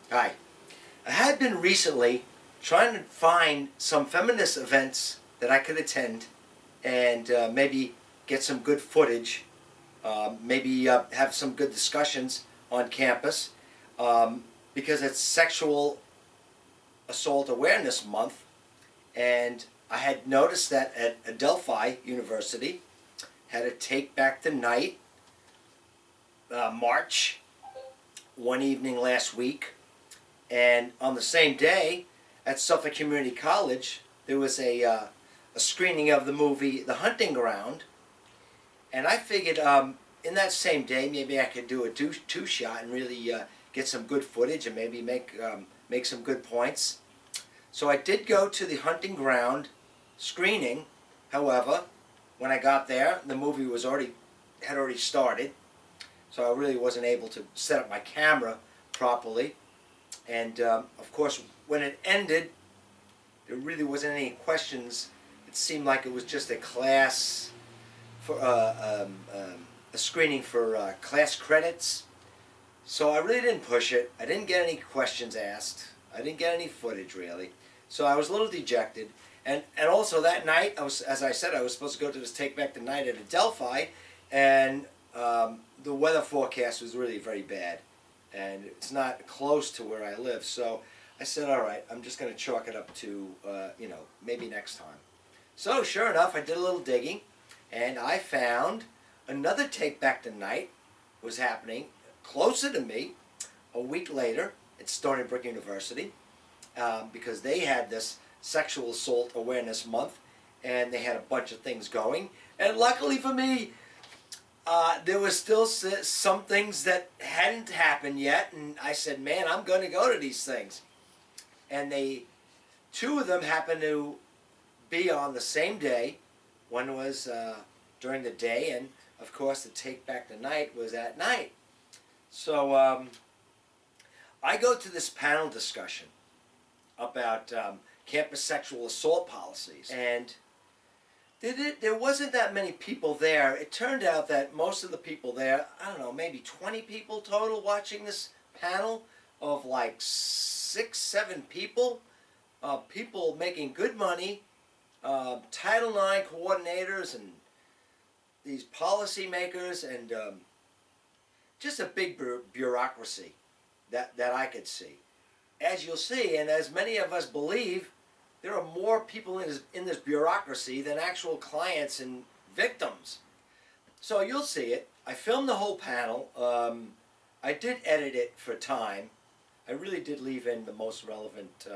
Hi. I had been recently trying to find some feminist events that I could attend and maybe get some good footage, maybe have some good discussions on campus because it's Sexual Assault Awareness Month, and I had noticed that at Adelphi University had a Take Back the Night march one evening last week. And on the same day, at Suffolk Community College, there was a screening of the movie The Hunting Ground. And I figured in that same day, maybe I could do a two-shot and really get some good footage and maybe make some good points. So I did go to the Hunting Ground screening. However, when I got there, the movie had already started. So I really wasn't able to set up my camera properly. And of course, when it ended, there really wasn't any questions. It seemed like it was just a class for a screening for class credits. So I really didn't push it. I didn't get any questions asked. I didn't get any footage really. So I was a little dejected. And also that night, as I said, I was supposed to go to this Take Back the Night at Adelphi, and the weather forecast was really very bad. And it's not close to where I live, so I said, all right, I'm just going to chalk it up to, maybe next time. So sure enough, I did a little digging, and I found another Take Back the Night was happening closer to me a week later at Stony Brook University, because they had this Sexual Assault Awareness Month, and they had a bunch of things going. And luckily for me, there was still some things that hadn't happened yet, and I said, man, I'm going to go to these things. And two of them happened to be on the same day. One was during the day, and of course the Take Back the Night was at night. So I go to this panel discussion about campus sexual assault policies, and there wasn't that many people there. It turned out that most of the people there, I don't know, maybe 20 people total watching this panel of like 6, 7 people. People making good money, Title IX coordinators and these policymakers, and just a big bureaucracy that I could see. As you'll see, and as many of us believe, there are more people in this bureaucracy than actual clients and victims. So you'll see it. I filmed the whole panel. I did edit it for time. I really did leave in the most relevant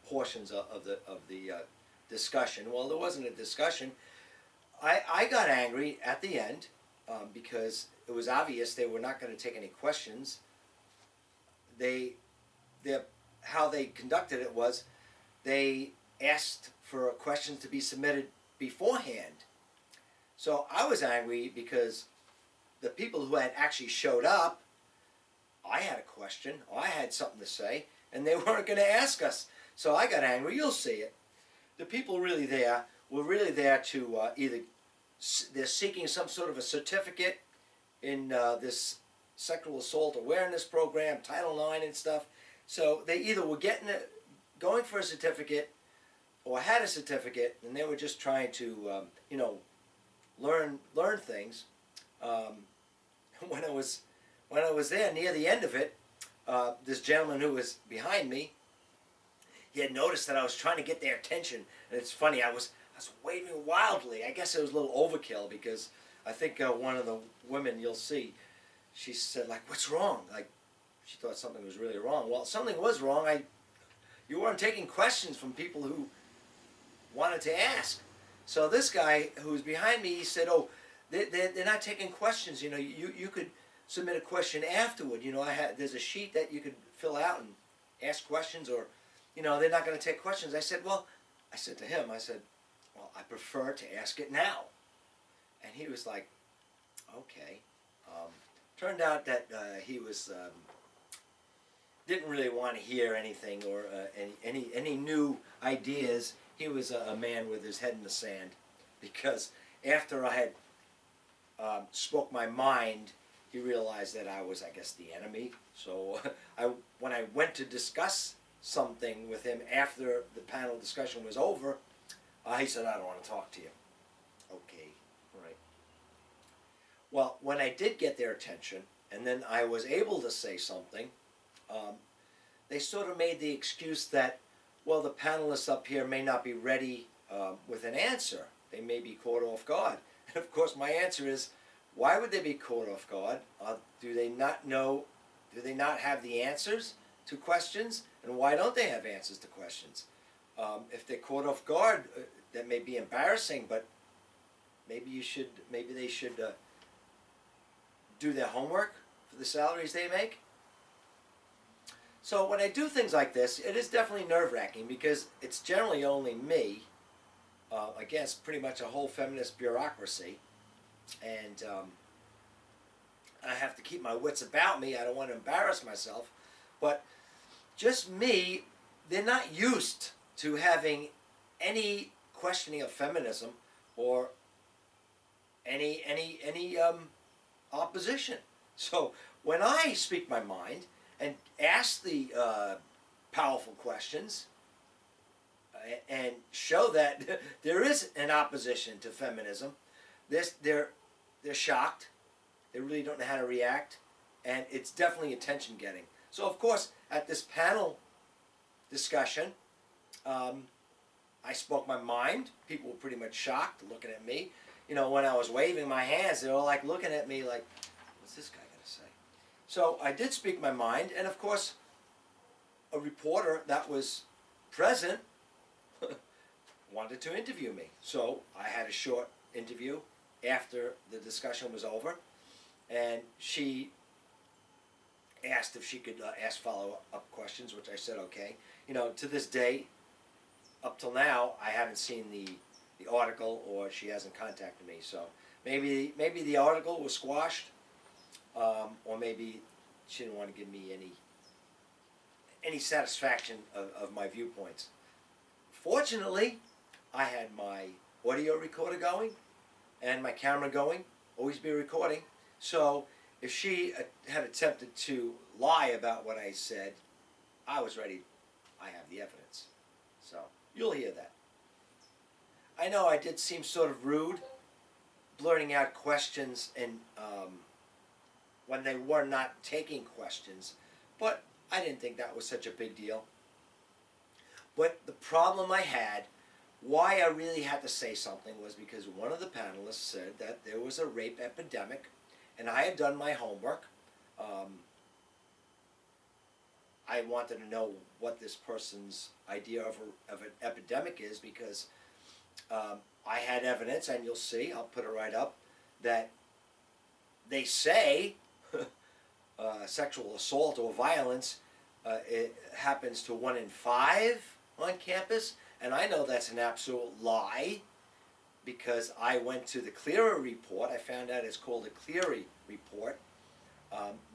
portions of the discussion. Well, there wasn't a discussion. I got angry at the end because it was obvious they were not going to take any questions. How they conducted it was, they asked for questions to be submitted beforehand. So I was angry because the people who had actually showed up, I had a question, or I had something to say, and they weren't going to ask us. So I got angry. You'll see it. The people really there were really there to either they're seeking some sort of a certificate in this sexual assault awareness program, Title IX and stuff. So they either were going for a certificate or had a certificate, and they were just trying to learn things. When I was there near the end of it, this gentleman who was behind me, he had noticed that I was trying to get their attention, and it's funny, I was waving wildly. I guess it was a little overkill, because I think one of the women you'll see, she said, like, what's wrong? Like, she thought something was really wrong. Well, something was wrong. You weren't taking questions from people who wanted to ask. So this guy who was behind me, he said, oh, they're not taking questions. You could submit a question afterward. There's a sheet that you could fill out and ask questions, or, they're not going to take questions. I said to him, well, I prefer to ask it now. And he was like, okay. Turned out that he was didn't really want to hear anything or any new ideas. He was a man with his head in the sand, because after I had spoke my mind, he realized that I was, I guess, the enemy. So when I I went to discuss something with him after the panel discussion was over, he said, I don't want to talk to you. Okay, all right. Well, when I did get their attention, and then I was able to say something, they sort of made the excuse that, well, the panelists up here may not be ready with an answer. They may be caught off guard. And of course, my answer is, why would they be caught off guard? Do they not know, do they not have the answers to questions? And why don't they have answers to questions? If they're caught off guard, that may be embarrassing, but maybe they should do their homework for the salaries they make. So when I do things like this, it is definitely nerve-wracking because it's generally only me against pretty much a whole feminist bureaucracy, and I have to keep my wits about me. I don't want to embarrass myself, but just me, they're not used to having any questioning of feminism or any opposition. So when I speak my mind and ask the powerful questions and show that there is an opposition to feminism, they're shocked. They really don't know how to react, and it's definitely attention getting. So of course, at this panel discussion, I spoke my mind. People were pretty much shocked looking at me. You know, when I was waving my hands, they were like looking at me like, what's this guy going to say? So I did speak my mind, and of course, a reporter that was present wanted to interview me. So I had a short interview after the discussion was over, and she asked if she could ask follow-up questions, which I said okay. You know, to this day, up till now, I haven't seen the article, or she hasn't contacted me. So maybe the article was squashed, or maybe she didn't want to give me any satisfaction of my viewpoints. Fortunately, I had my audio recorder going and my camera going, always be recording. So if she had attempted to lie about what I said, I was ready. I have the evidence. So you'll hear that. I know I did seem sort of rude, blurting out questions and when they were not taking questions, but I didn't think that was such a big deal. But the problem I had, why I really had to say something, was because one of the panelists said that there was a rape epidemic, and I had done my homework. I wanted to know what this person's idea of an epidemic is, because I had evidence, and you'll see, I'll put it right up, that they say sexual assault or violence, it happens to 1 in 5 on campus, and I know that's an absolute lie, because I went to the Cleary report. I found out it's called a Cleary report,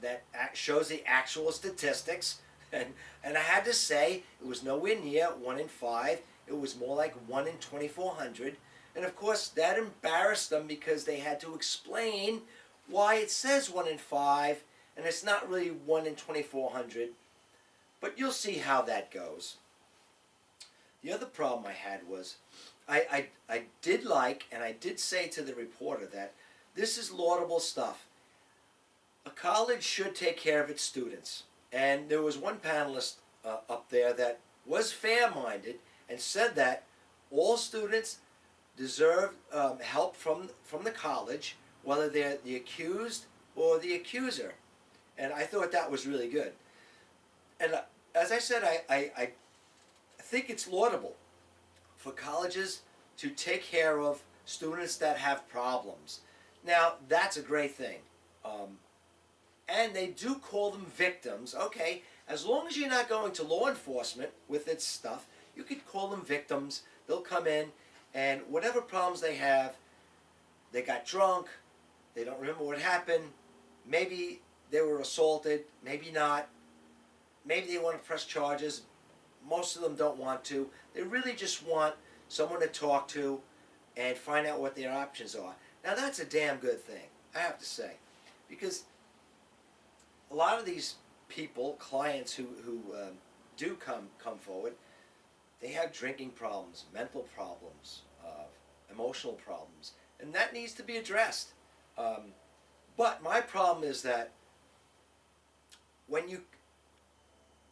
that shows the actual statistics, and I had to say it was nowhere near 1 in 5. It was more like 1 in 2,400, and of course that embarrassed them because they had to explain why it says 1 in 5, and it's not really 1 in 2,400. But you'll see how that goes. The other problem I had was, I did like, and I did say to the reporter that this is laudable stuff. A college should take care of its students. And there was one panelist up there that was fair-minded and said that all students deserve help from the college, whether they're the accused or the accuser. And I thought that was really good. And as I said, I think it's laudable for colleges to take care of students that have problems. Now, that's a great thing. And they do call them victims. Okay, as long as you're not going to law enforcement with its stuff, you could call them victims. They'll come in, and whatever problems they have, they got drunk, they don't remember what happened, maybe they were assaulted, maybe not, maybe they want to press charges. Most of them don't want to. They really just want someone to talk to and find out what their options are. Now that's a damn good thing, I have to say, because a lot of these people, clients who do come forward, they have drinking problems, mental problems, emotional problems, and that needs to be addressed. But my problem is that when you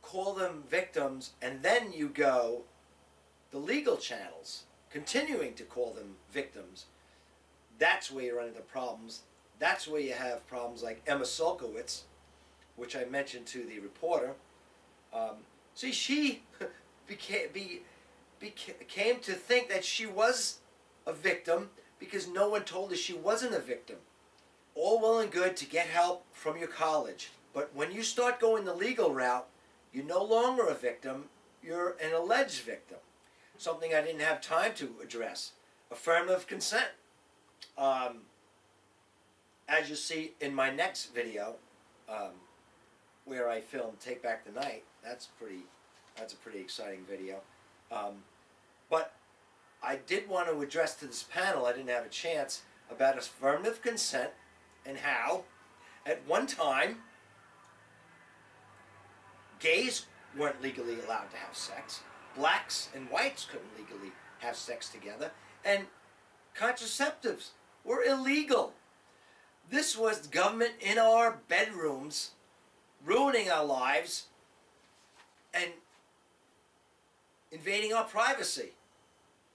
call them victims and then you go the legal channels, continuing to call them victims, that's where you run into problems. That's where you have problems like Emma Solkowitz, which I mentioned to the reporter. See, she came to think that she was a victim because no one told her she wasn't a victim. All well and good to get help from your college, but when you start going the legal route, you're no longer a victim, you're an alleged victim. Something I didn't have time to address. Affirmative consent. As you see in my next video, where I filmed Take Back the Night, that's a pretty exciting video. But I did want to address to this panel, I didn't have a chance, about affirmative consent and how, at one time, gays weren't legally allowed to have sex, blacks and whites couldn't legally have sex together, and contraceptives were illegal. This was government in our bedrooms, ruining our lives and invading our privacy.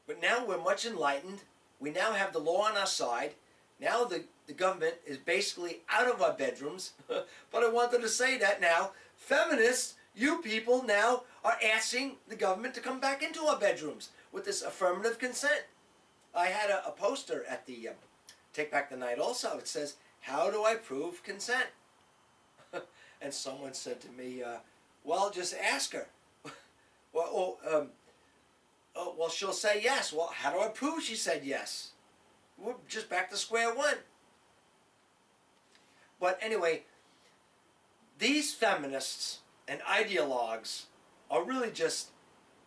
But now we're much enlightened. We now have the law on our side. Now the government is basically out of our bedrooms. But I wanted to say that now, feminists, you people now are asking the government to come back into our bedrooms with this affirmative consent. I had a poster at the Take Back the Night also. It says, "How do I prove consent?" And someone said to me, well, just ask her. Well, she'll say yes. Well, how do I prove she said yes? We're just back to square one. But anyway, these feminists and ideologues are really just,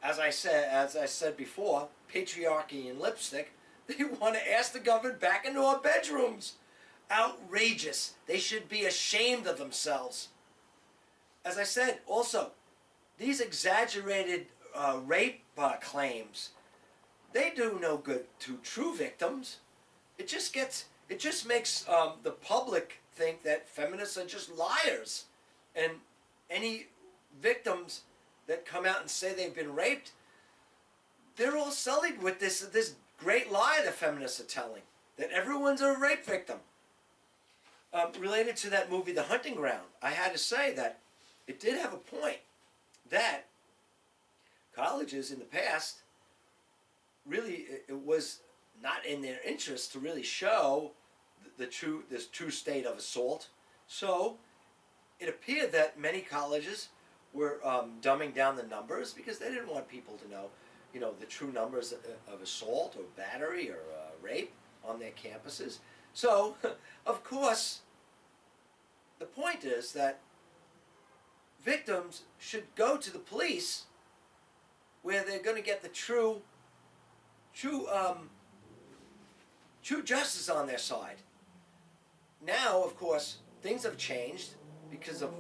as I said before, patriarchy and lipstick. They want to ask the government back into our bedrooms. Outrageous. They should be ashamed of themselves. As I said, also, these exaggerated rape claims, they do no good to true victims. It just makes the public think that feminists are just liars. And any victims that come out and say they've been raped, they're all sullied with this great lie the feminists are telling, that everyone's a rape victim. Related to that movie, The Hunting Ground, I had to say that it did have a point that colleges in the past, really, it was not in their interest to really show this true state of assault. So it appeared that many colleges were dumbing down the numbers because they didn't want people to know, the true numbers of assault or battery or rape on their campuses. So, of course, the point is that victims should go to the police where they're going to get the true justice on their side. Now, of course, things have changed because of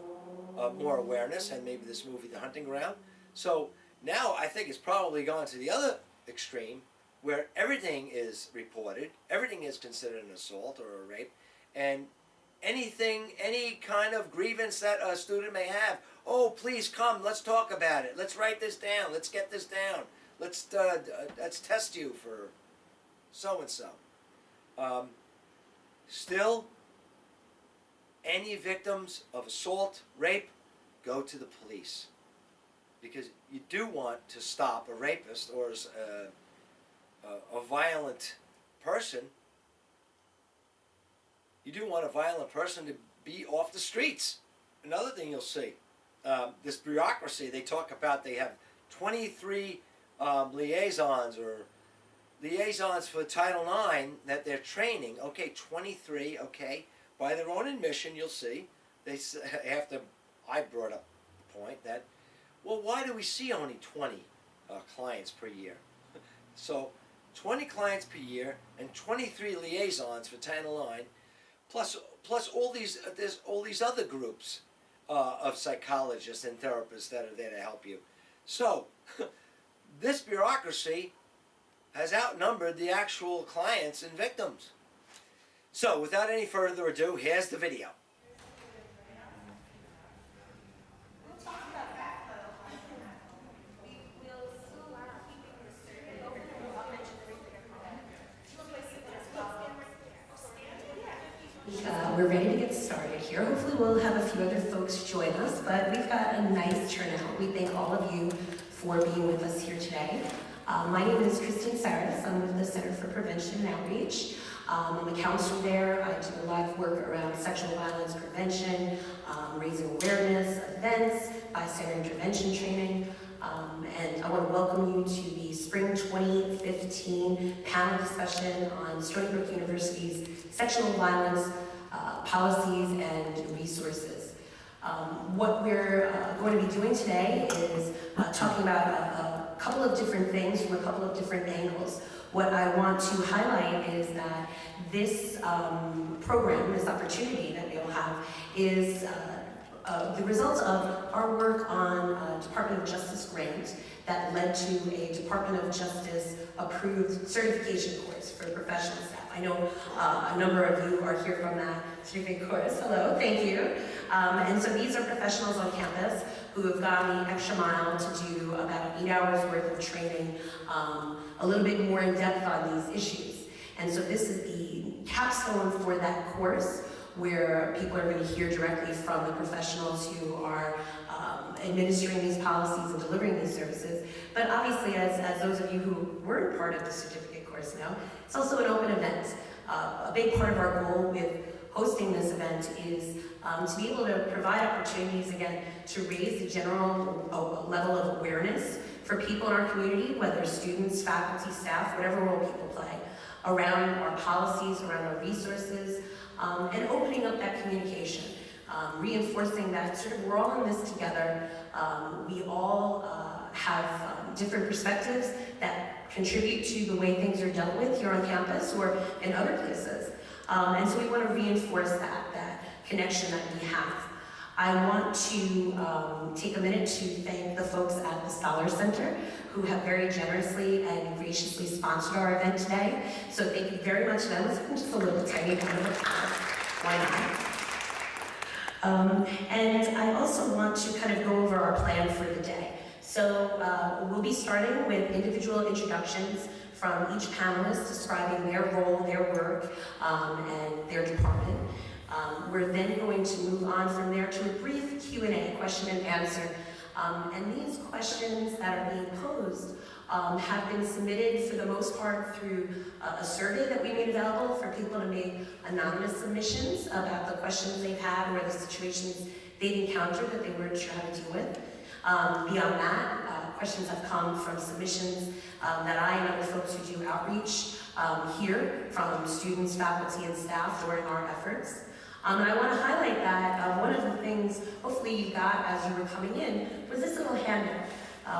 more awareness and maybe this movie, The Hunting Ground. So now I think it's probably gone to the other extreme where everything is reported, everything is considered an assault or a rape, and any kind of grievance that a student may have, oh, please come, let's talk about it, let's write this down, let's get this down, let's test you for so-and-so. Still, any victims of assault, rape, go to the police. Because you do want to stop a rapist or a violent person. You do want a violent person to be off the streets. Another thing you'll see, this bureaucracy, they talk about they have 23 liaisons or liaisons for Title IX that they're training. Okay, 23, okay. By their own admission, you'll see, I brought up the point that, well, why do we see only 20 clients per year? So 20 clients per year and 23 liaisons for Title IX, plus all these other groups. of psychologists and therapists that are there to help you. So, this bureaucracy has outnumbered the actual clients and victims. So, without any further ado, here's the video. We're ready to get started here. Hopefully we'll have a few other folks join us, but we've got a nice turnout. We thank all of you for being with us here today. My name is Christine Saris. I'm with the Center for Prevention and Outreach. I'm a counselor there. I do a lot of work around sexual violence prevention, raising awareness, events, bystander intervention training. And I want to welcome you to the Spring 2015 panel discussion on Stony Brook University's sexual violence policies and resources. What we're going to be doing today is talking about a couple of different things from a couple of different angles. What I want to highlight is that this program, this opportunity that we'll have is the results of our work on a Department of Justice grant that led to a Department of Justice approved certification course for professional staff. I know a number of you are here from that certificate course. Hello, thank you. And so these are professionals on campus who have gone the extra mile to do about 8 hours worth of training, a little bit more in depth on these issues. And so this is the capstone for that course, where people are going to hear directly from the professionals who are administering these policies and delivering these services. But obviously, as those of you who weren't part of the certificate course know, it's also an open event. A big part of our goal with hosting this event is to be able to provide opportunities, again, to raise the general level of awareness for people in our community, whether students, faculty, staff, whatever role people play, around our policies, around our resources, and opening up that communication, reinforcing that sort of we're all in this together. We all have different perspectives that contribute to the way things are dealt with here on campus or in other places. And so we want to reinforce that connection that we have. I want to take a minute to thank the folks at the Scholar Center who have very generously and graciously sponsored our event today. So thank you very much. And I was just a little tiny bit of applause. Why not? And I also want to kind of go over our plan for the day. So we'll be starting with individual introductions from each panelist describing their role, their work, and their department. We're then going to move on from there to a brief Q&A, question and answer. And these questions that are being posed have been submitted for the most part through a survey that we made available for people to make anonymous submissions about the questions they've had or the situations they've encountered that they weren't sure how to deal with. Beyond that, questions have come from submissions that I and other folks who do outreach hear from students, faculty, and staff during our efforts. And I want to highlight that one of the things, hopefully you got as you were coming in, was this little handout.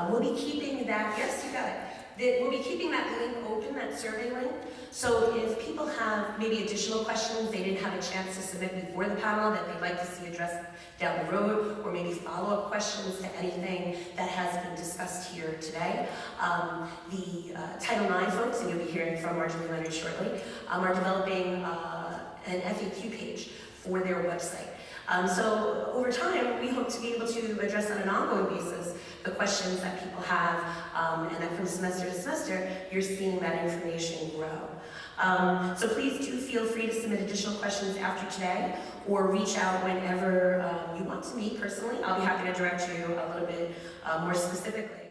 We'll be keeping that, yes, you got it. We'll be keeping that link open, that survey link. So if people have maybe additional questions they didn't have a chance to submit before the panel that they'd like to see addressed down the road, or maybe follow-up questions to anything that has been discussed here today, the Title IX folks, and you'll be hearing from Marjorie Leonard shortly, are developing an FAQ page for their website. So over time, we hope to be able to address on an ongoing basis the questions that people have, and that from semester to semester, you're seeing that information grow. So please do feel free to submit additional questions after today, or reach out whenever you want to meet personally. I'll be happy to direct you a little bit more specifically.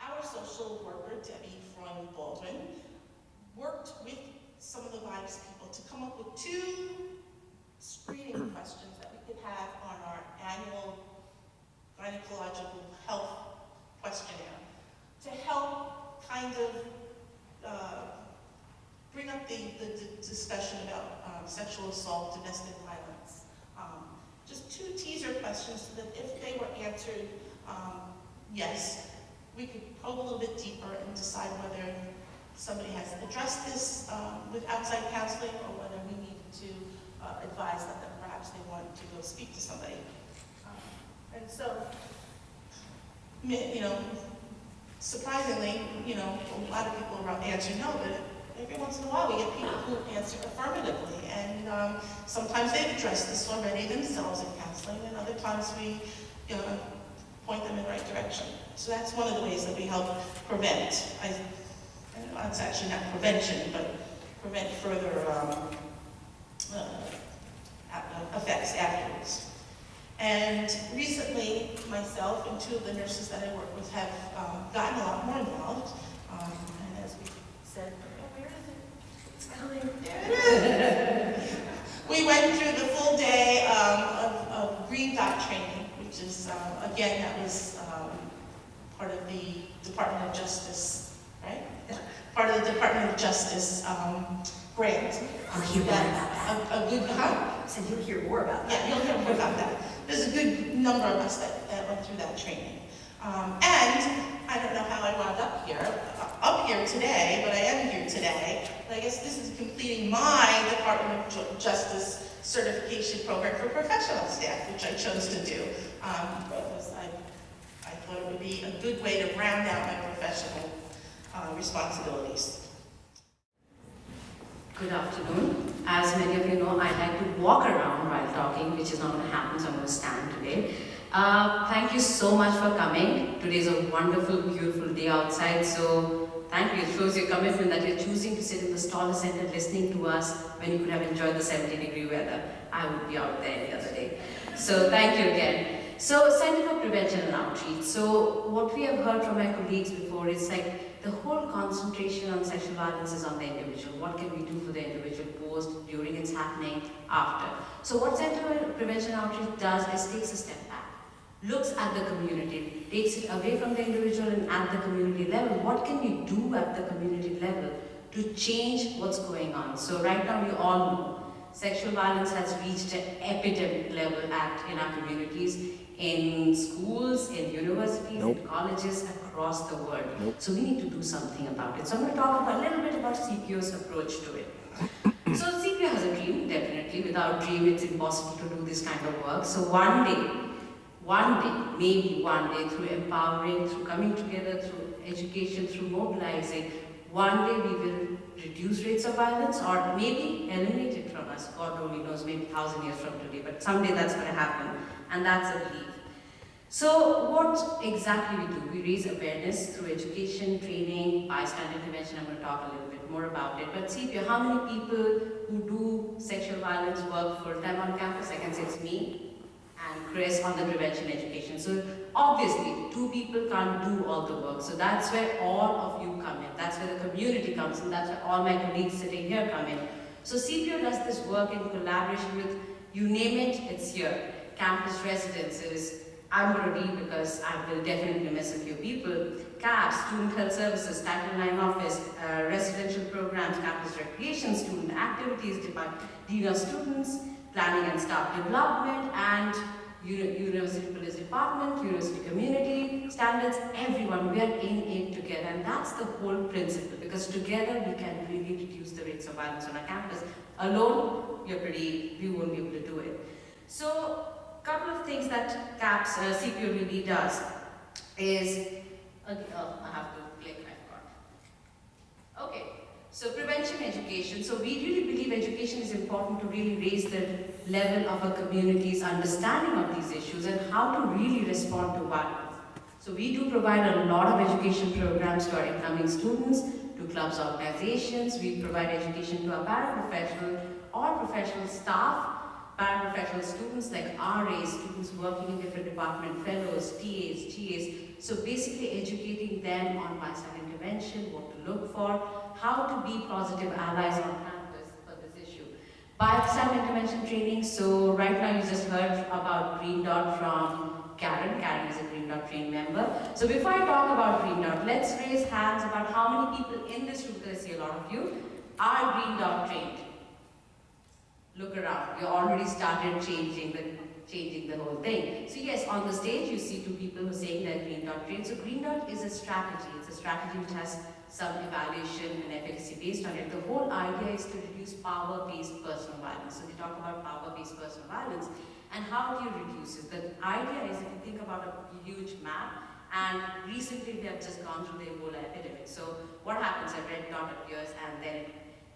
Our social worker, Debbie Freund-Baldwin, worked with some of the VIBES people to come up with 2 screening questions that we could have on our annual gynecological health questionnaire to help kind of bring up the discussion about sexual assault, domestic violence. Just 2 teaser questions so that if they were answered yes, we could probe a little bit deeper and decide whether somebody has addressed this with outside counseling or whether we need to advise them that perhaps they want to go speak to somebody. And so, you know, surprisingly, you know, a lot of people around answer no, but every once in a while we get people who answer affirmatively. And sometimes they've addressed this already themselves in counseling, and other times we point them in the right direction. So that's one of the ways that we help prevent. It's actually not prevention, but prevent further effects afterwards. And recently, myself and two of the nurses that I work with have gotten a lot more involved. And as we said, oh, where is it? It's coming. There it is. We went through the full day of Green Dot training, which is, again, that was part of the Department of Justice, right? Yeah. Part of the Department of Justice grant. I'll hear more about that. A good, So you'll hear more about that. Yeah, you'll hear more about that. There's a good number of us that went through that training. And I don't know how I wound up here today, but I am here today. But I guess this is completing my Department of Justice certification program for professional staff, which I chose to do because I thought it would be a good way to round out my professional responsibilities. Good afternoon. As many of you know, I like to walk around while talking, which is not going to happen, so I'm going to stand today. Thank you so much for coming. Today is a wonderful, beautiful day outside, so thank you. It shows your commitment that you're choosing to sit in the Stony Center listening to us when you could have enjoyed the 70-degree weather. I would be out there any other day. So thank you again. So Center for Prevention and Outreach. So what we have heard from my colleagues before is like the whole concentration on sexual violence is on the individual. What can we do for the individual post, during it's happening, after? So what Center for Prevention and Outreach does is takes a step back, looks at the community, takes it away from the individual and at the community level. What can we do at the community level to change what's going on? So right now you all know sexual violence has reached an epidemic level in our communities, in schools, in universities, in colleges across the world. So we need to do something about it. So I'm going to talk a little bit about CPO's approach to it. So CPO has a dream, definitely. Without dream, it's impossible to do this kind of work. So one day, maybe one day, through empowering, through coming together, through education, through mobilizing, one day we will reduce rates of violence or maybe eliminate it from us. God only knows, maybe 1,000 years from today, but someday that's going to happen. And that's a belief. So what exactly we do? We raise awareness through education, training, bystander intervention. I'm going to talk a little bit more about it. But CPO, how many people who do sexual violence work full-time on campus? I can say it's me and Chris on the prevention education. So obviously, two people can't do all the work. So that's where all of you come in. That's where the community comes in. That's where all my colleagues sitting here come in. So CPO does this work in collaboration with, you name it, it's here. Campus residences, I'm going to read because I will definitely miss a few people. CAPS, Student Health Services, Title IX Office, residential programs, campus recreation, student activities, Dean of Students, Planning and Staff Development, and University Police Department, University Community Standards, everyone, we are in it together. And that's the whole principle, because together we can really reduce the rates of violence on our campus. Alone, we won't be able to do it. So, couple of things that CAPS, CPO really does is, I have to click, I forgot. Okay, so prevention education. So we really believe education is important to really raise the level of a community's understanding of these issues and how to really respond to violence. So we do provide a lot of education programs to our incoming students, to clubs, organizations. We provide education to our paraprofessional or professional staff, paraprofessional students like RAs, students working in different department, fellows, TAs, GAs. So basically educating them on bystander intervention, what to look for, how to be positive allies on campus for this issue. Bystander intervention training. So right now you just heard about Green Dot from Karen. Karen is a Green Dot trained member. So before I talk about Green Dot, let's raise hands about how many people in this room, because I see a lot of you, are Green Dot trained. Look around, you already started changing the whole thing. So yes, on the stage you see two people who are saying they're Green Dot trained. So Green Dot is a strategy. It's a strategy which has some evaluation and efficacy based on it. The whole idea is to reduce power-based personal violence. So we talk about power-based personal violence. And how do you reduce it? The idea is, if you think about a huge map, and recently we have just gone through the Ebola epidemic. So what happens? A red dot appears and then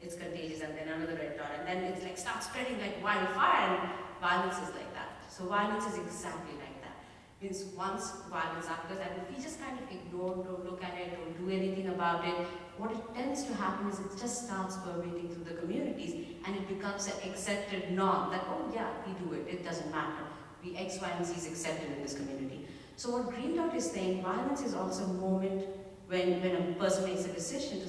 it's contagious, and then another red dot, and then it's like starts spreading like wildfire, and violence is like that. So violence is exactly like that. Means once violence occurs, and if we just kind of ignore, don't look at it, don't do anything about it, what it tends to happen is it just starts permeating through the communities, and it becomes an accepted norm that, oh yeah, we do it, it doesn't matter. We X, Y, and Z is accepted in this community. So what Green Dot is saying, violence is also a moment when a person makes a decision to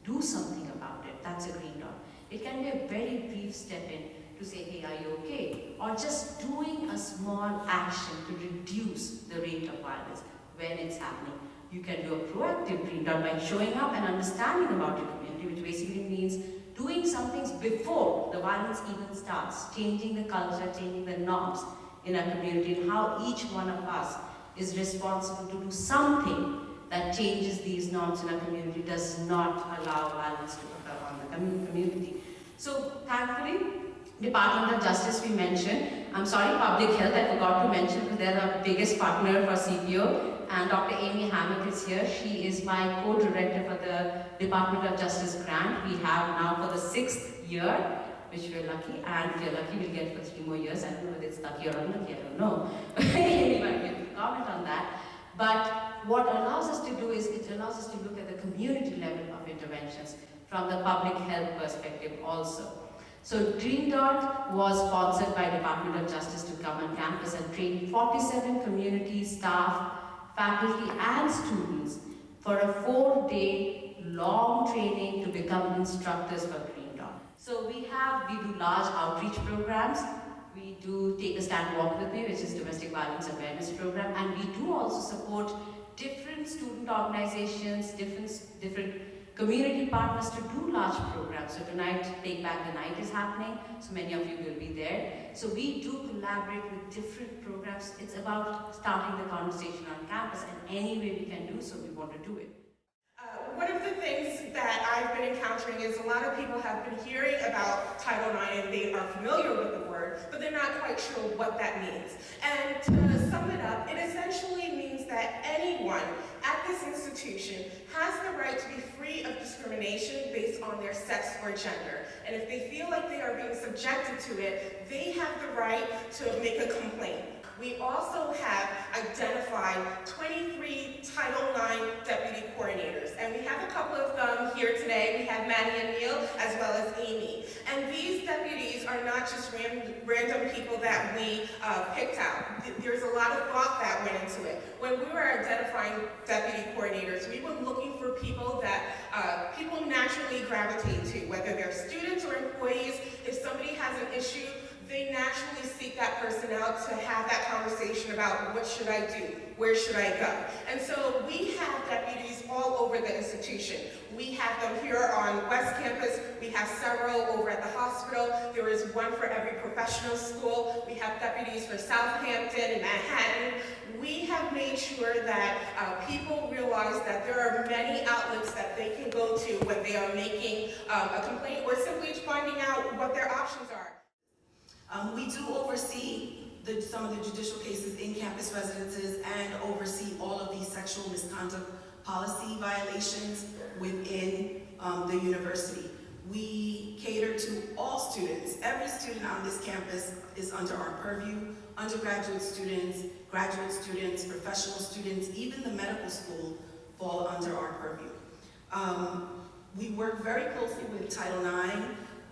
do something about it. That's a Green Dot. It can be a very brief step in to say, hey, are you okay? Or just doing a small action to reduce the rate of violence when it's happening. You can do a proactive Green Dot by showing up and understanding about your community, which basically means doing some things before the violence even starts, changing the culture, changing the norms in our community, and how each one of us is responsible to do something that changes these norms in our community, does not allow violence to occur on the community. So thankfully, Department of Justice we mentioned. I'm sorry, Public Health I forgot to mention, because they're our biggest partner for CPO. And Dr. Amy Hammock is here. She is my co-director for the Department of Justice grant. We have now for the 6th year, which we're lucky, and if you're lucky, we'll get for 3 more years. I don't know whether it's lucky or unlucky, I don't know. Anybody can comment on that. But what allows us to do is, it allows us to look at the community level of interventions from the public health perspective also. So Green Dot was sponsored by Department of Justice to come on campus and train 47 community staff, faculty and students for a 4-day long training to become instructors for Green Dot. So we do large outreach programs. We do Take a Stand Walk With Me, which is domestic violence awareness program, and we do also support different student organizations, different community partners to do large programs. So tonight, Take Back the Night is happening, so many of you will be there. So we do collaborate with different programs. It's about starting the conversation on campus, and any way we can do so, we want to do it. One of the things that I've been encountering is a lot of people have been hearing about Title IX and they are familiar with the word, but they're not quite sure what that means. And to sum it up, it essentially means that anyone at this institution has the right to be free of discrimination based on their sex or gender. And if they feel like they are being subjected to it, they have the right to make a complaint. We also have identified 23 Title IX deputy coordinators, and we have a couple of them here today. We have Maddie and Neil, as well as Amy. And these deputies are not just random people that we picked out. There's a lot of thought that went into it. When we were identifying deputy coordinators, we were looking for people that people naturally gravitate to, whether they're students or employees. If somebody has an issue, they naturally seek that person out to have that conversation about what should I do, where should I go. And so we have deputies all over the institution. We have them here on West Campus. We have several over at the hospital. There is one for every professional school. We have deputies for Southampton and Manhattan. We have made sure that people realize that there are many outlets that they can go to when they are making a complaint or simply finding out what their options are. We do oversee some of the judicial cases in campus residences and oversee all of these sexual misconduct policy violations within the university. We cater to all students. Every student on this campus is under our purview. Undergraduate students, graduate students, professional students, even the medical school fall under our purview. We work very closely with Title IX,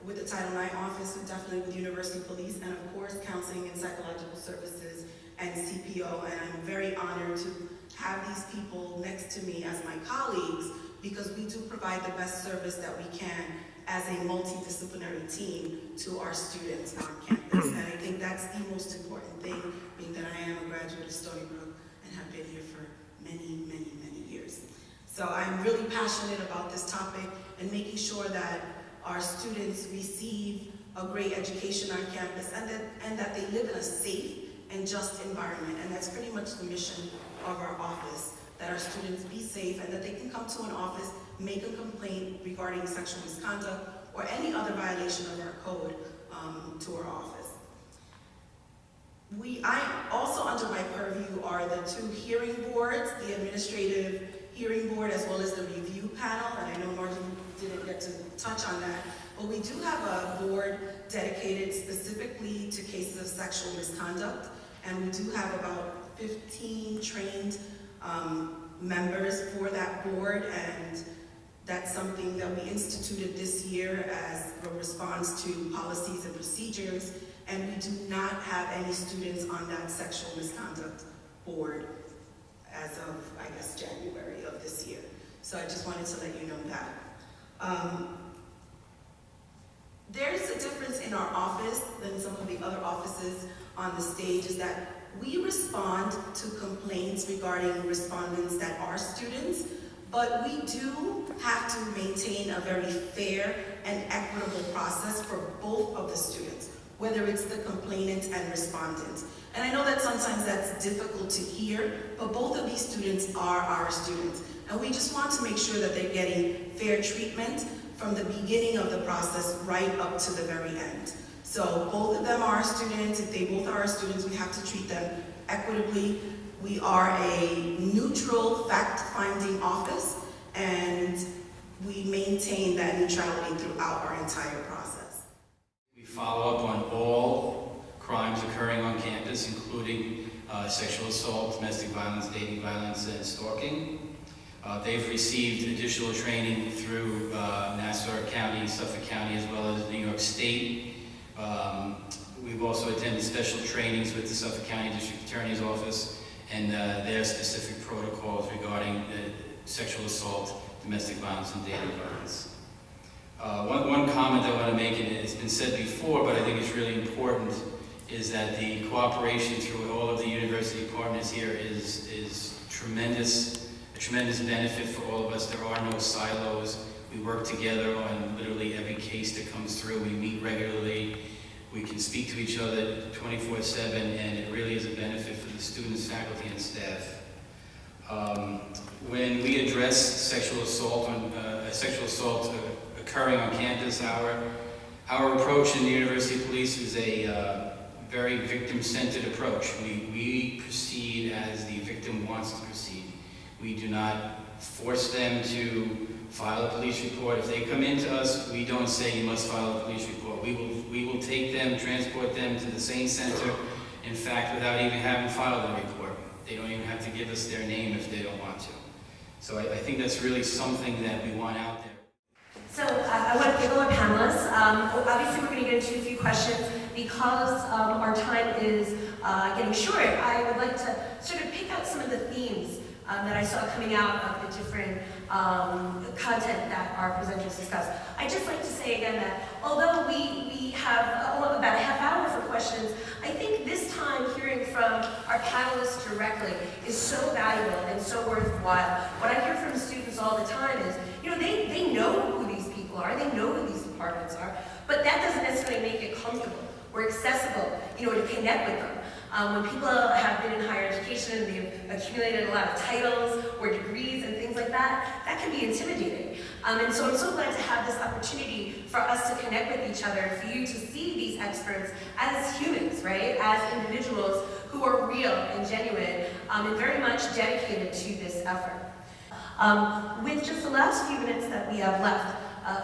with the Title IX office, and definitely with University Police, and of course counseling and psychological services and CPO, and I'm very honored to have these people next to me as my colleagues, because we do provide the best service that we can as a multidisciplinary team to our students on campus. And I think that's the most important thing, being that I am a graduate of Stony Brook and have been here for many, many, many years. So I'm really passionate about this topic and making sure that our students receive a great education on campus and that they live in a safe and just environment. And that's pretty much the mission of our office, that our students be safe and that they can come to an office, make a complaint regarding sexual misconduct or any other violation of our code to our office. Also under my purview are the two hearing boards, the administrative hearing board as well as the review panel, and I know Margie didn't get to touch on that, but we do have a board dedicated specifically to cases of sexual misconduct, and we do have about 15 trained members for that board, and that's something that we instituted this year as a response to policies and procedures, and we do not have any students on that sexual misconduct board as of, I guess, January of this year. So I just wanted to let you know that. There's a difference in our office than some of the other offices on the stage, is that we respond to complaints regarding respondents that are students, but we do have to maintain a very fair and equitable process for both of the students, whether it's the complainant and respondent. And I know that sometimes that's difficult to hear, but both of these students are our students. And we just want to make sure that they're getting fair treatment from the beginning of the process right up to the very end. So both of them are our students. If they both are our students, we have to treat them equitably. We are a neutral fact-finding office, and we maintain that neutrality throughout our entire process. We follow up on all crimes occurring on campus, including sexual assault, domestic violence, dating violence, and stalking. They've received additional training through Nassau County, Suffolk County, as well as New York State. We've also attended special trainings with the Suffolk County District Attorney's Office and their specific protocols regarding sexual assault, domestic violence, and dating violence. One comment I want to make, and it's been said before, but I think it's really important, is that the cooperation through all of the university partners here is tremendous, a tremendous benefit for all of us. There are no silos. We work together on literally every case that comes through. We meet regularly. We can speak to each other 24/7, and it really is a benefit for the students, faculty, and staff. When we address sexual assault occurring on campus, our approach in the University Police is a very victim-centered approach. We proceed as the victim wants to proceed. We do not force them to file a police report. If they come into us, we don't say you must file a police report. We will take them, transport them to the sane center, in fact, without even having filed a report. They don't even have to give us their name if they don't want to. So I think that's really something that we want out there. So I want to thank all our panelists. Obviously, we're going to get into a few questions. Because our time is getting short, I would like to sort of pick out some of the themes that I saw coming out of the different content that our presenters discussed. I'd just like to say again that although we have about a half hour for questions, I think this time hearing from our panelists directly is so valuable and so worthwhile. What I hear from students all the time is, they know who these people are, they know who these departments are, but that doesn't necessarily make it comfortable or accessible, to connect with them. When people have been in higher education and they've accumulated a lot of titles or degrees and things like that, that can be intimidating. And so I'm so glad to have this opportunity for us to connect with each other, for you to see these experts as humans, right? As individuals who are real and genuine and very much dedicated to this effort. With just the last few minutes that we have left,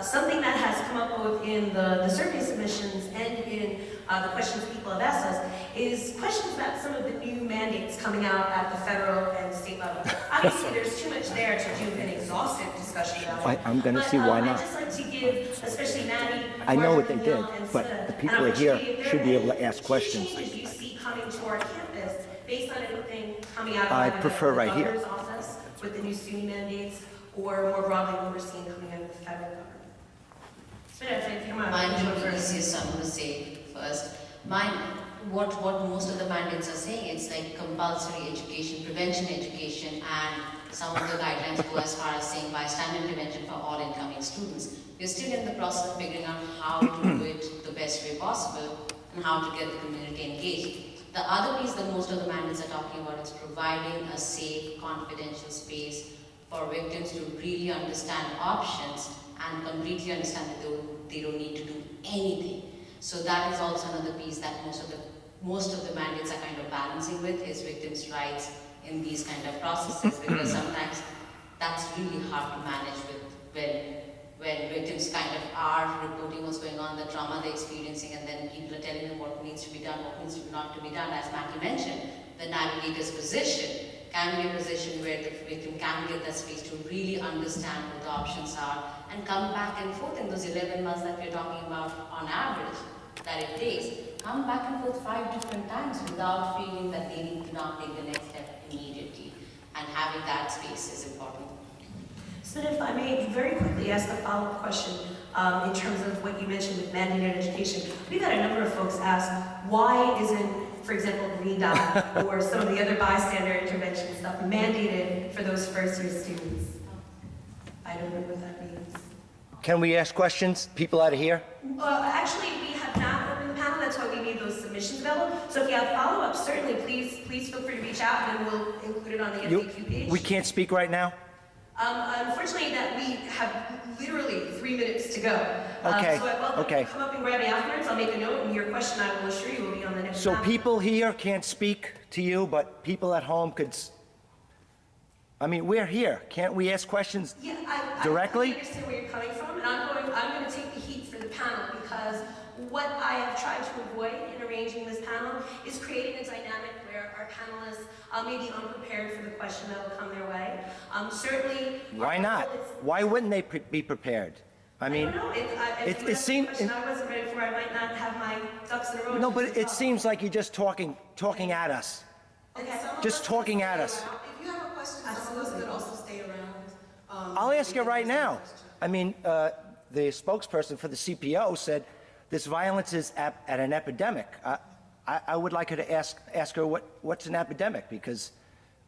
something that has come up both in the survey submissions and in the questions people have asked us is questions about some of the new mandates coming out at the federal and state level. Obviously, there's too much there to do an exhaustive discussion about it. I'm going to see why not. I'd just like to give, especially Maddie, I know what they Margaret, did, Camille, and but Sveta, the people an are here opportunity should be able to if there are ask any questions. changes you see coming to our campus based on anything coming out of I either prefer the right here. governor's office with the new SUNY mandates, or more broadly what we're seeing coming out of the federal government. Sveta, if you don't mind, Mine I'll would go be first. easiest, so I'm going to say first. What most of the mandates are saying, it's like compulsory education, prevention education, and some of the guidelines go as far as saying bystander intervention for all incoming students. We're still in the process of figuring out how to do it the best way possible and how to get the community engaged. The other piece that most of the mandates are talking about is providing a safe, confidential space for victims to really understand options and completely understand that they don't need to do anything. So that is also another piece that most of the most of the mandates are kind of balancing with is victims' rights in these kind of processes, because sometimes that's really hard to manage with when victims kind of are reporting what's going on, the trauma they're experiencing, and then people are telling them what needs to be done, what needs to not to be done. As Maggie mentioned, the navigator's position can be a position where the victim can get that space to really understand what the options are and come back and forth in those 11 months that we're talking about on average that it takes. Come back and forth 5 different times without feeling that they need to now take the next step immediately. And having that space is important. So if I may very quickly ask a follow-up question in terms of what you mentioned with mandated education. We've had a number of folks ask, why isn't, for example, Green Dot or some of the other bystander intervention stuff mandated for those first-year students? I don't know what that means. Can we ask questions? People out of here? Actually, we have not opened the panel. That's why we made those submissions available. So if you have follow-ups, certainly please feel free to reach out, and then we'll include it on the FAQ page. We can't speak right now? Unfortunately, that we have literally 3 minutes to go. Okay, So I welcome okay. you to come up and grab me afterwards. I'll make a note, and your question, I will assure you, will be on the next So panel. people here can't speak to you, but people at home could, I mean, we're here. Can't we ask questions? Yeah, I Directly? understand where you're coming from, and I'm going to take the heat for the panel, because what I have tried to avoid in arranging this panel is creating a dynamic where our panelists may be unprepared for the question that will come their way. Certainly. Why not? Why wouldn't they be prepared? I mean, I don't know. If it seems. I wasn't ready for, I might not have my ducks in a row. No, but it seems like you're just talking at us. Okay. Just talking at us. If you have a question, some of us could also stay around. I'll ask you right now. I mean, the spokesperson for the CPO said this violence is at an epidemic. I would like her to ask her what's an epidemic, because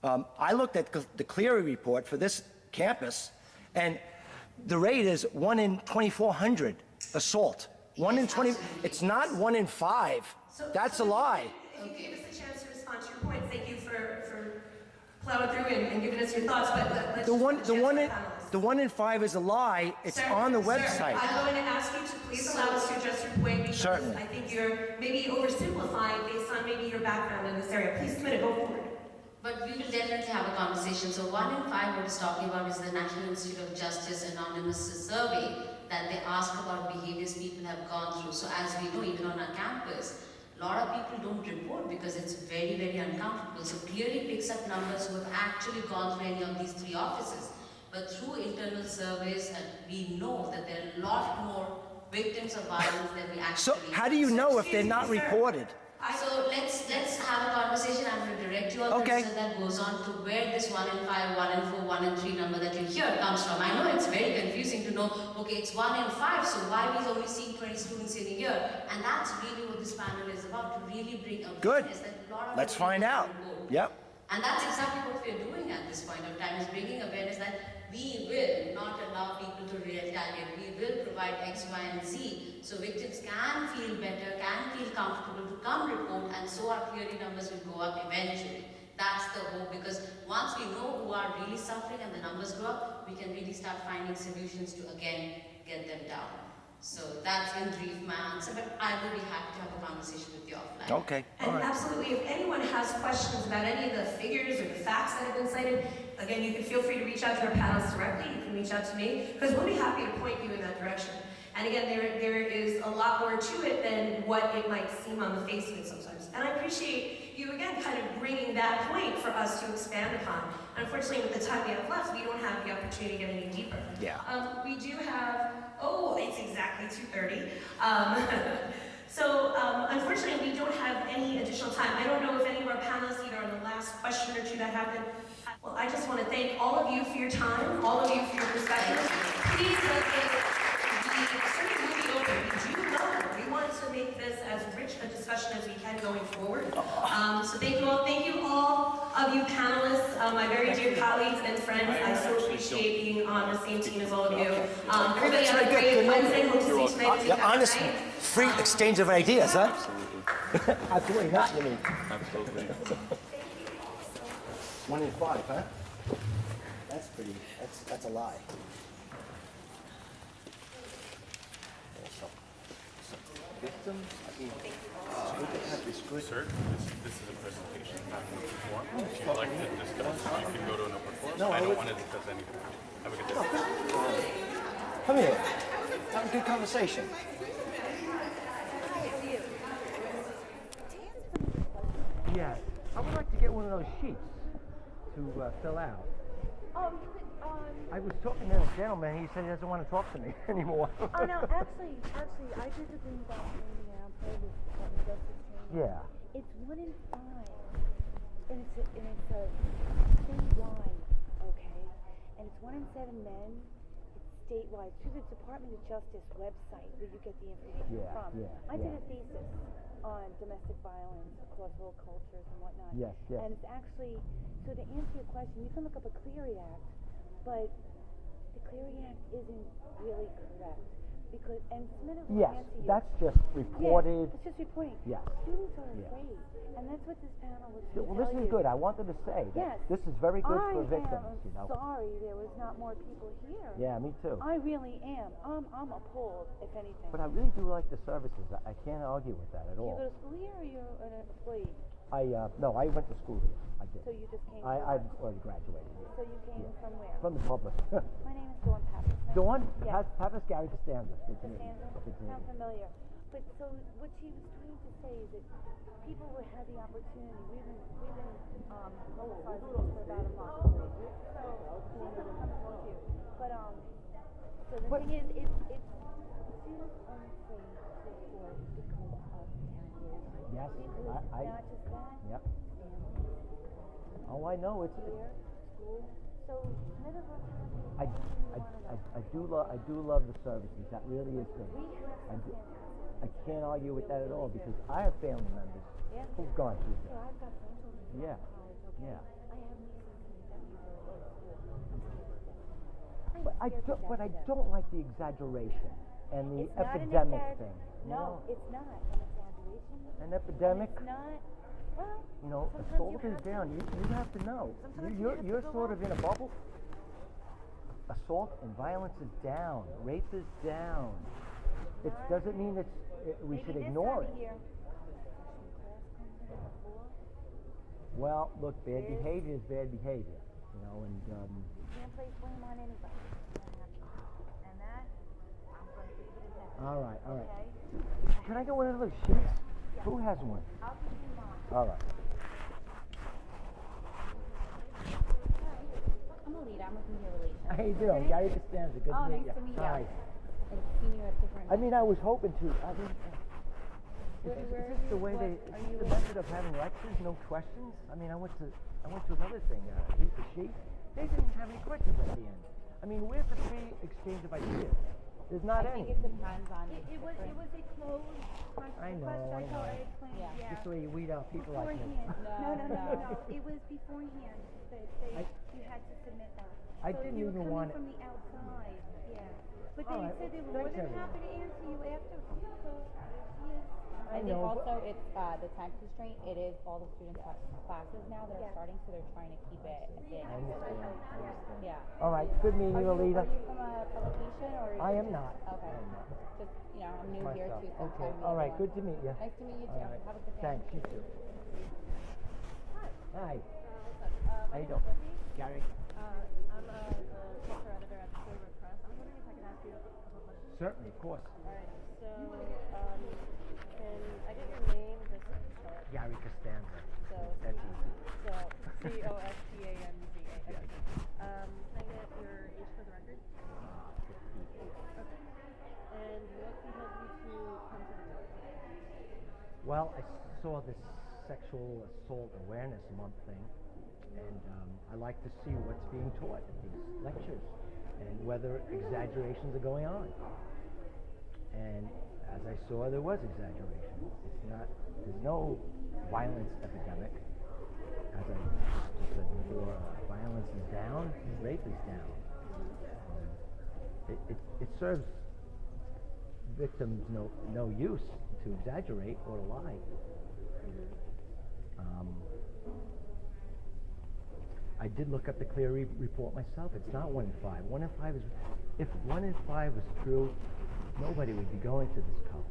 I looked at the Cleary report for this campus, and the rate is 1 in 2,400 assault. 1 in 20. It's not 1 in 5. That's a lie. If you give us a chance to respond to your point, thank you for plowing through and giving us your thoughts. But let's The 1 in 5 is a lie. It's on the website. I'm going to ask you to please allow us to address your point, because Certainly. I think you're maybe oversimplifying based on maybe your background in this area. Please submit it. Go forward. But we will definitely have a conversation. So 1 in 5 what it's talking about is the National Institute of Justice Anonymous survey that they ask about behaviors people have gone through. So as we know, even on our campus, a lot of people don't report because it's very, very uncomfortable. So clearly picks up numbers who have actually gone through any of these 3 offices. But through internal surveys, we know that there are a lot more victims of violence than we actually. So how do you know if they're not reported? So let's have a conversation. I'm going to direct you all Okay. so that goes on to where this 1 in 5, 1 in 4, 1 in 3 number that you hear comes from. I know it's very confusing to know, okay, it's 1 in 5, so why are we only seeing 20 students in a year? And that's really what this panel is about, to really bring Good. awareness that a lot of Let's people find out. don't report. Yep. And that's exactly what we're doing at this point of time, is bringing awareness that we will not allow people to retaliate. We will provide X, Y, and Z, so victims can feel better, can feel comfortable to come report, and so our clearly numbers will go up eventually. That's the hope, because once we know who are really suffering and the numbers go up, we can really start finding solutions to again get them down. So that's in brief my answer, but I will be happy to have a conversation with you offline. Okay. All And right. absolutely, if anyone has questions about any of the figures or the facts that have been cited, again, you can feel free to reach out to our panelists directly. You can reach out to me, because we'll be happy to point you in that direction. And again, there is a lot more to it than what it might seem on the face of it sometimes. And I appreciate you, again, kind of bringing that point for us to expand upon. Unfortunately, with the time we have left, we don't have the opportunity to get any deeper. Yeah. We do have, it's exactly 2:30. So unfortunately, we don't have any additional time. I don't know if any of our panelists, either on the last question or two that happened. Well, I just want to thank all of you for your time, all of you for your perspectives. Please, the circuit will be open. We do know we want to make this as rich a discussion as we can going forward. So thank you all. Thank you all of you panelists, my very dear colleagues and friends. I so appreciate being on the same team as all of you. Everybody have a great Wednesday. Hope to see you tonight. at the Yeah, honest, cafe. free exchange of ideas, huh? Absolutely not, you mean. Absolutely. 1 in 5, huh? That's pretty, that's a lie. victims? I mean, it's good to have this good. Sir, this is a presentation, not an open forum. If you'd like to discuss, you can go to an open forum. No, I I don't would- want to discuss anything. Have a good day. Come here. Have a good conversation. Yeah, I would like to get one of those sheets to fill out. I was talking to a gentleman. He said he doesn't want to talk to me anymore. Oh no, actually, I did the green belt training and I'm part of this Department of Justice training. Yeah. It's 1 in 5, and it's a statewide, okay, and it's 1 in 7 men. It's statewide through the Department of Justice website where you get the information Yeah, from. yeah, I did yeah. a thesis on domestic violence across all cultures and whatnot. Yes, yes. And it's actually, so to answer your question, you can look up a Clery Act, but the Clery Act isn't really correct. Because, and Smith will Yes, answer you. that's just reported. Yeah, it's just reporting. Yes. Students are Yeah. afraid, and that's what this panel was Well, going to this tell is you. good. I wanted to say that Yes. this is very good I for victims, am you know. sorry there was not more people here. Yeah, me too. I really am. I'm appalled, if anything. But I really do like the services. I can't argue with that at Do you all. go to school here, or you're an employee? No, I went to school here. I did. So you just came. I've already graduated. So you came Yeah. from where? From the public. My name is Dawn Pappas. Dawn? Yeah. Pappas Gary Costanza. Good to meet you. Costanza? Good to meet Sound you. familiar. But so what she was trying to say is that people would have the opportunity. We've been publicizing this for about a month. But so the thing is, it's students unsafe to report because of terrorism. Yes, Because I not just that. Yep. Families, Oh, I know. It's. here, school. So Smith will tell you I, anything you want to know. I do love the services. That really is good. We have I, some do, fantastic. I can't argue with that at all because I have family members Yeah. who've gone through So this. I've got grandchildren who Yeah. go to college, okay? Yeah. I have nieces and nephews who are in school. But I don't like the exaggeration and the It's not an epidemic thing. No, it's not an exaggeration. An epidemic. It's not. Well, You know, sometimes assault you is have to- down. You have to know. Sometimes you You're have to you're go sort out. of in a bubble. Assault and violence is down. Rape is down. It doesn't mean we should maybe ignore this it. time of year, some class comes in at 4. Well, look, bad There's- behavior is bad behavior. You know, and You can't place blame on anybody. And that, I'm going to leave it at that. all right, all right. Okay? Can I get one of those sheets? Who has one? I'll give you mine. All right. I'm Alita. I'm with Media Relations. How you doing? Gary Costanza. Good Oh, to meet nice you. to meet you. Hi. I've seen you at different. I mean, I was hoping to. I mean, Where is are this the you? way What they? are Is you this the with? method of having lectures? No questions? I mean, I went to another thing. A piece of sheet. They didn't have any questions at the end. I mean, where's the free exchange of ideas? There's not I any. think it depends on. It was a closed question. I know, I I thought know. I explained. Yeah. Yeah. Just the way you weed out people like me. Beforehand. No. It was beforehand that you had to submit that. I So didn't if you even were want coming it. from the outside, yeah. But All they right, said they were well, more thanks, than happy to everyone. answer you after. So there she is. I I think know, but- also it's the time constraint. It is all the students have classes now that are Yeah. starting, so they're trying to keep it in. I understand. I understand. Yeah. All right. Good meeting you, Are you Alita. from a publication or? I is it am just- not. Okay. I am not. Just I'm new here Myself. too, so I'm Okay. trying to meet All right. everyone. Good to meet you. Nice to meet you All too. right. Have a good day. Thanks. You too. Hi. How you doing? Gary. I'm the culture editor at Stony Brook Press. I was wondering if I could ask you a couple of questions. Certainly, of course. Alright, so can I get your name just to start? Gary Costanza. So That's easy. So Costanza. Yes. Can I get your age for the record? 58. Okay. And what compelled you to come to the book? Well, I saw this sexual assault awareness month thing, and I like to see what's being taught at these lectures and whether exaggerations are going on. And as I saw, there was exaggeration. There's no violence epidemic. As I just said before, violence is down, rape is down. It serves victims no use to exaggerate or lie. I did look up the Cleary report myself. It's not 1 in 5. 1 in 5 is, if 1 in 5 was true, nobody would be going to this college.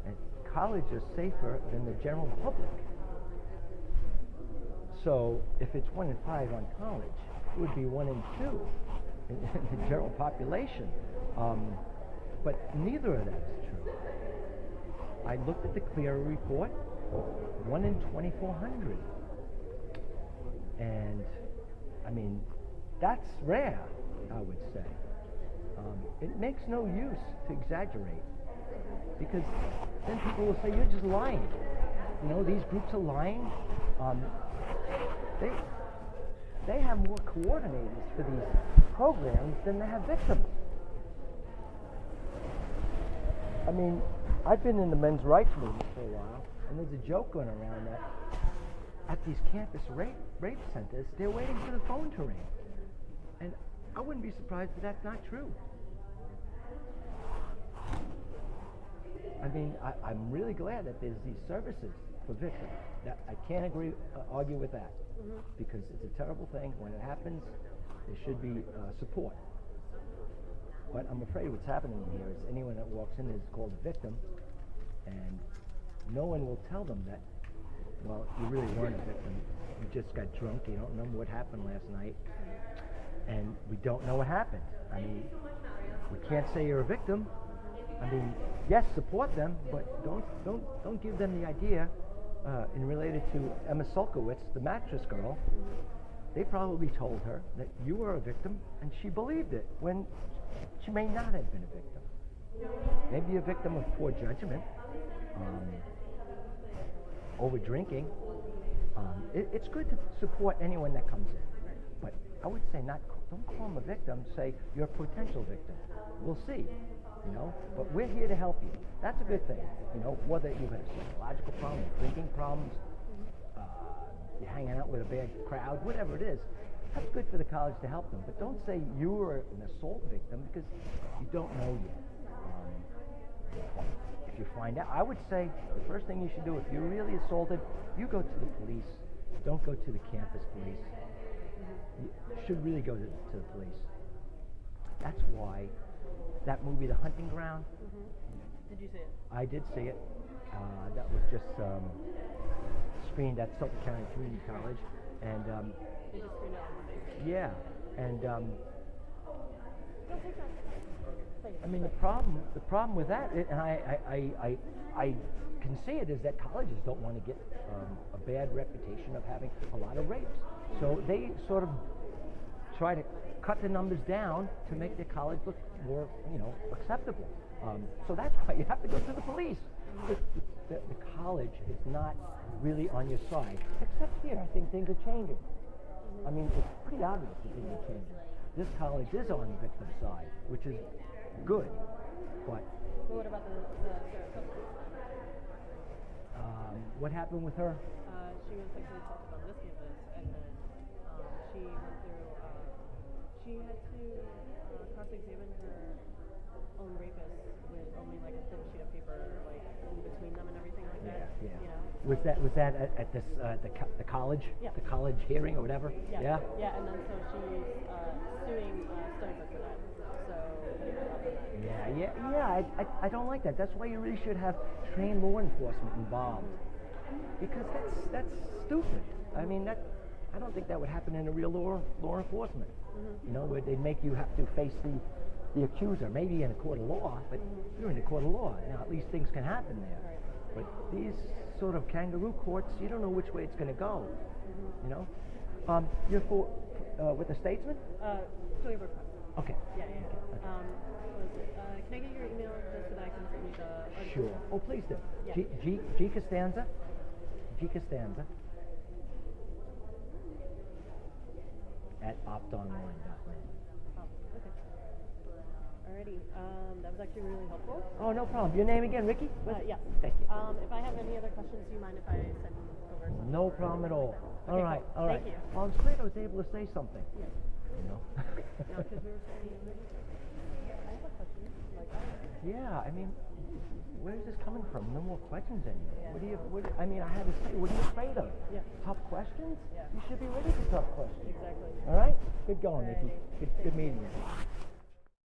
And college is safer than the general public. So if it's 1 in 5 on college, it would be 1 in 2 in the general population. But neither of that is true. I looked at the Clear report, 1 in 2,400. And, I mean, that's rare, I would say. It makes no use to exaggerate, because then people will say, you're just lying. You know, these groups are lying. They have more coordinators for these programs than they have victims. I mean, I've been in the men's rights movement for a while, and there's a joke going around that at these campus rape centers, they're waiting for the phone to ring. And I wouldn't be surprised if that's not true. I mean, I'm really glad that there's these services for victims. That I can't argue with that, because it's a terrible thing. When it happens, there should be support. But I'm afraid what's happening here is anyone that walks in is called a victim, and no one will tell them that, well, you really weren't a victim. You just got drunk, you don't remember what happened last night, and we don't know what happened. I mean, we can't say you're a victim. I mean, yes, support them, but don't give them the idea. And related to Emma Sulkowicz, the mattress girl, they probably told her that you were a victim, and she believed it when she may not have been a victim. Maybe a victim of poor judgment, over drinking. It's good to support anyone that comes in, but I would say don't call them a victim. Say you're a potential victim. We'll see. You know, but we're here to help you. That's a good thing. You know, whether you have psychological problems, drinking problems, you're hanging out with a bad crowd, whatever it is, that's good for the college to help them. But don't say you were an assault victim, because you don't know yet. If you find out, I would say the first thing you should do, if you're really assaulted, you go to the police. Don't go to the campus police. You should really go to the police. That's why that movie, The Hunting Ground. Did you see it? I did see it. That was just screened at Suffolk County Community College, and It just screened out on Monday. yeah, and No, take that. I mean the problem with that, and I can see it, is that colleges don't want to get a bad reputation of having a lot of rapes, so they sort of try to cut the numbers down to make their college look more, acceptable. So that's why you have to go to the police. The college is not really on your side, except here. I think things are changing. I mean, it's pretty obvious that things are changing. This college is on the victim's side, which is good, but What about the Sarah Cook? what happened with her? She was sexually assaulted on this campus, and then she went through. She had to cross-examine her own rapist with only like a thin sheet of paper, like in between them and everything like that. Yeah. You know? Was that at this the college? Yeah. The college hearing or whatever? Yeah. Yeah, and then so she's suing Stony Brook for that. So I don't like that. That's why you really should have trained law enforcement involved, because that's stupid. I mean, I don't think that would happen in a real law enforcement. You know, where they'd make you have to face the accuser, maybe in a court of law, but you're in a court of law. Now, at least things can happen there. But these sort of kangaroo courts, you don't know which way it's going to go. You know? You're for with the Statesman? Stony Brook Press. Okay. Yeah. Can I get your email just so that I can send you the article? Sure. Oh, please do. Yeah. G Costanza at optonline.net. Okay. Alrighty. That was actually really helpful. Oh, no problem. Your name again, Ricky? Yeah. Thank you. If I have any other questions, do you mind if I send over something? No problem at all. Okay, All right. cool. Thank you. Well, I'm glad I was able to say something. Yeah. You know? No, because we were saying, I have a question. Yeah, I mean, where is this coming from? No more questions anymore. I mean, I had to say, what are you afraid of? Yeah. Tough questions? Yeah. You should be ready for tough questions. Exactly. All right? Good going, Alrighty. Nikki. Good meeting you.